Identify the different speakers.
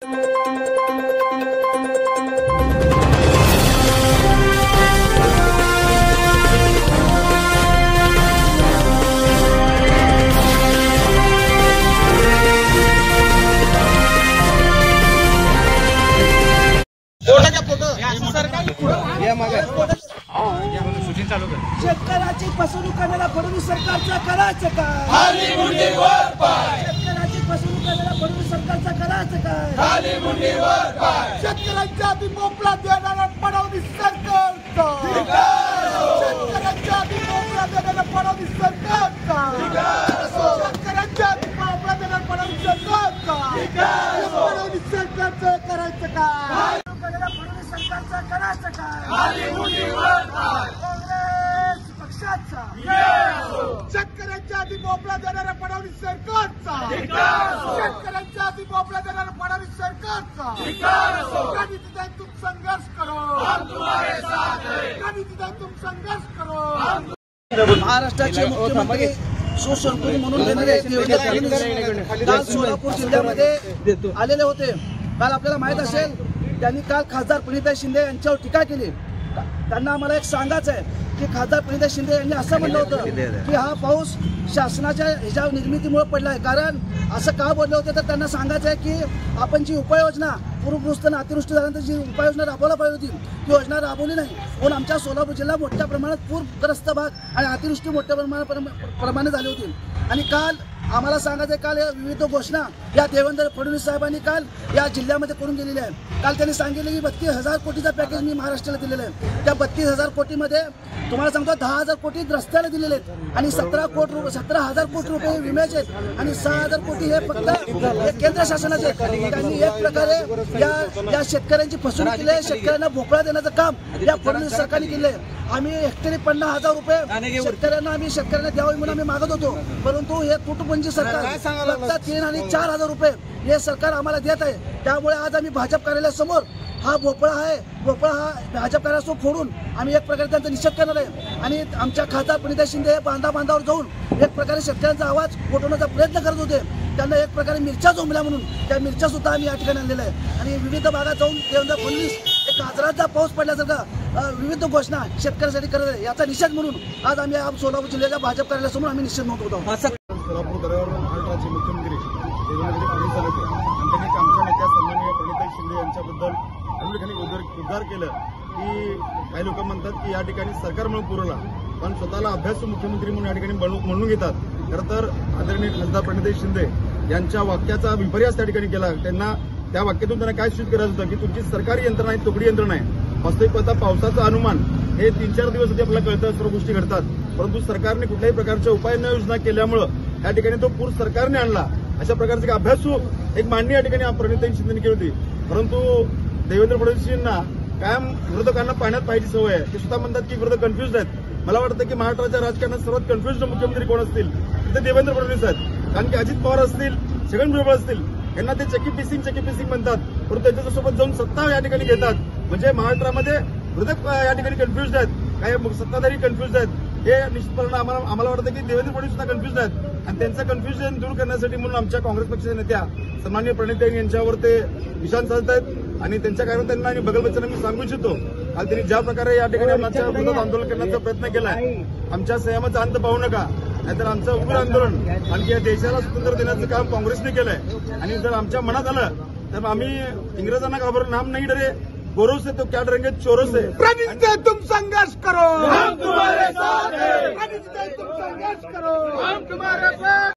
Speaker 1: शेतकऱ्याची फसवणूक करणाऱ्या फडणवीस सरकारचा करायचं काय? शेतकऱ्याची फसवणूक करणाऱ्या फडणवीस सरकारचा करायचं काय? शेतकऱ्यांच्या आधी मोकळा देणारा फडणवीस सरकारचा, शेतकऱ्यांच्या आधी मोकळा देणारा फडणवीस सरकारचा, शेतकऱ्यांच्या आधी मोकळा देणारा फडणवीस सरकारचा, फडणवीस सरकारचं करायचं काय? फडणवीस सरकारचं करायचं काय? शेतकऱ्यांच्या आधी मोकळा देणाऱ्या फडणवीस सरकारचा, शेतकऱ्यांच्या आधी मोकळा देणाऱ्या फडणवीस सरकारचा, कधी तिथे तुम संघर्ष करो, कधी तिथे तुम संघर्ष करो। महाराष्ट्राचे मुख्यमंत्री सुशंकुली म्हणून देणारे देवेंद्र फडणवीस काल सोलापूर जिल्ह्यामध्ये आलेले होते। काल आपल्याला माहित असेल त्यांनी काल खासदार प्रणिताई शिंदे यांच्यावर टीका केली। त्यांना आम्हाला एक सांगायचं आहे की खासदार प्रणिताई शिंदे यांनी असं म्हणलं होतं की हा पाऊस शासनाच्या ह्याच्या निर्मितीमुळे पडला आहे। कारण असं का बोलले होते तर त्यांना सांगायचं आहे की आपण जी उपाययोजना पूरग्रस्त आणि अतिवृष्टी झाल्यानंतर जी उपाययोजना राबवला पाहिजे होती ती योजना राबवली नाही, म्हणून आमच्या सोलापूर जिल्हा मोठ्या प्रमाणात पूरग्रस्त भाग आणि अतिवृष्टी मोठ्या प्रमाणात झाली होती। आणि काल आम्हाला सांगायचं काल विविध घोषणा या देवेंद्र फडणवीस साहेबांनी काल या जिल्ह्यामध्ये करून गेलेल्या आहेत। काल त्यांनी सांगितलं की 32,000 कोटीचा पॅकेज मी महाराष्ट्राला दिलेलं आहे। त्या 32,000 कोटीमध्ये तुम्हाला सांगतो 10,000 कोटी रस्त्याला दिलेले आहेत आणि 17,000 कोटी रुपये विम्याचे आहेत आणि 6,000 कोटी हे फक्त केंद्र शासनाचे आहेत। त्यांनी एक प्रकारे या शेतकऱ्यांची फसवणूक केली आहे। शेतकऱ्यांना भोपळा देण्याचं काम या फडणवीस सरकारने केलं आहे। आम्ही हेक्टरी 50,000 रुपये शेतकऱ्यांना द्यावे म्हणून आम्ही मागत होतो, परंतु हे तुटपुंजी सरकार फक्त 3 आणि 4,000 रुपये हे सरकार आम्हाला देत आहे। त्यामुळे आज आम्ही भाजप कार्यालयासमोर हा भोपळा आहे, भोपळा हा भाजप कार्यालयासमोर फोडून आम्ही एक प्रकारे त्यांचा निषेध करणार आहे। आणि आमच्या खासदार प्रणिताई शिंदे बांधावर जाऊन एक प्रकारे शेतकऱ्यांचा आवाज उठवण्याचा प्रयत्न करत होते। त्यांना एक प्रकारे मिरच्या झोंबल्या म्हणून त्या मिरच्या सुद्धा आम्ही या ठिकाणी आणलेल्या आहे। आणि विविध भागात जाऊन देवेंद्र फडणवीस एक गाजराचा पाऊस पडल्यासारखा विविध घोषणा शेतकऱ्यांसाठी करत आहे, याचा निषेध म्हणून आज आम्ही सोलापूर जिल्ह्याच्या भाजप कार्यालयासमोर आम्ही निषेध नोंदवतो।
Speaker 2: सोलापूर दौऱ्यावर महाराष्ट्राचे मुख्यमंत्री देवेंद्र फडणवीस आले होते आणि त्यांनी आमच्या नेत्या सन्माननीय प्रणिताई शिंदे यांच्याबद्दल उद्गार केलं की काही लोक म्हणतात की या ठिकाणी सरकार म्हणून पुरवला, पण स्वतःला अभ्यासू मुख्यमंत्री म्हणून या ठिकाणी म्हणून घेतात। खरं तर आदरणीय खासदार प्रणिताई शिंदे यांच्या वाक्याचा विपर्यास त्या ठिकाणी केला। त्यांना त्या वाक्यातून त्यांना काय सूचित करायचं होतं की तुमची सरकारी यंत्रणा आहे, तुकडी यंत्रणा आहे। वास्तविक आता पावसाचं अनुमान हे 3-4 दिवस आधी आपल्याला कळतं, सर्व गोष्टी घडतात, परंतु सरकारने कुठल्याही प्रकारच्या उपाययोजना केल्यामुळं या ठिकाणी तो पूर सरकारने आणला। अशा प्रकारचे अभ्यासू एक मांडणी या ठिकाणी प्रणिताई शिंदेने केली होती, परंतु देवेंद्र फडणवीसांना कायम विरोधकांना पाहण्यात पाहिजे सवय आहे। ते स्वतः म्हणतात की विरोधक कन्फ्युज आहेत। मला वाटतं की महाराष्ट्राच्या राजकारणात सर्वात कन्फ्युज मुख्यमंत्री कोण असतील ते देवेंद्र फडणवीस आहेत। कारण की अजित पवार असतील, छगन भुजबळ असतील, यांना ते चकी पिसिंग म्हणतात, परंतु त्यांच्यासोबत जाऊन सत्ता या ठिकाणी घेतात। म्हणजे महाराष्ट्रामध्ये विरोधक या ठिकाणी कन्फ्युज आहेत, काही सत्ताधारी कन्फ्युज आहेत। हे निश्चितपणे आम्हाला वाटतं की देवेंद्र फडणवीस सुद्धा कन्फ्युज आहेत आणि त्यांचं कन्फ्युजन दूर करण्यासाठी म्हणून आमच्या काँग्रेस पक्षाच्या नेत्या सन्माननीय प्रणिताई यांच्यावर ते निशाण साधत आहेत आणि त्यांच्या कारण त्यांना आणि बगलबच्चांना मी सांगू इच्छितो काल त्यांनी ज्या प्रकारे या ठिकाणी आमच्या विरोधात आंदोलन करण्याचा प्रयत्न केलाय, आमच्या संयमाचा अंत पाहू नका, नाहीतर आमचं उग्र आंदोलन आणखी या देशाला स्वातंत्र्य देण्याचं काम काँग्रेसने केलंय। आणि जर आमच्या मनात आलं तर आम्ही इंग्रजांना घाबरून नाम नाही डरे, गोरों से तो क्या डरेंगे चोरों से।
Speaker 1: तुम संघर्ष करो,
Speaker 2: हम तुम्हारे साथ हैं।
Speaker 1: तुम संघर्ष करो, हम तुम्हारे साथ।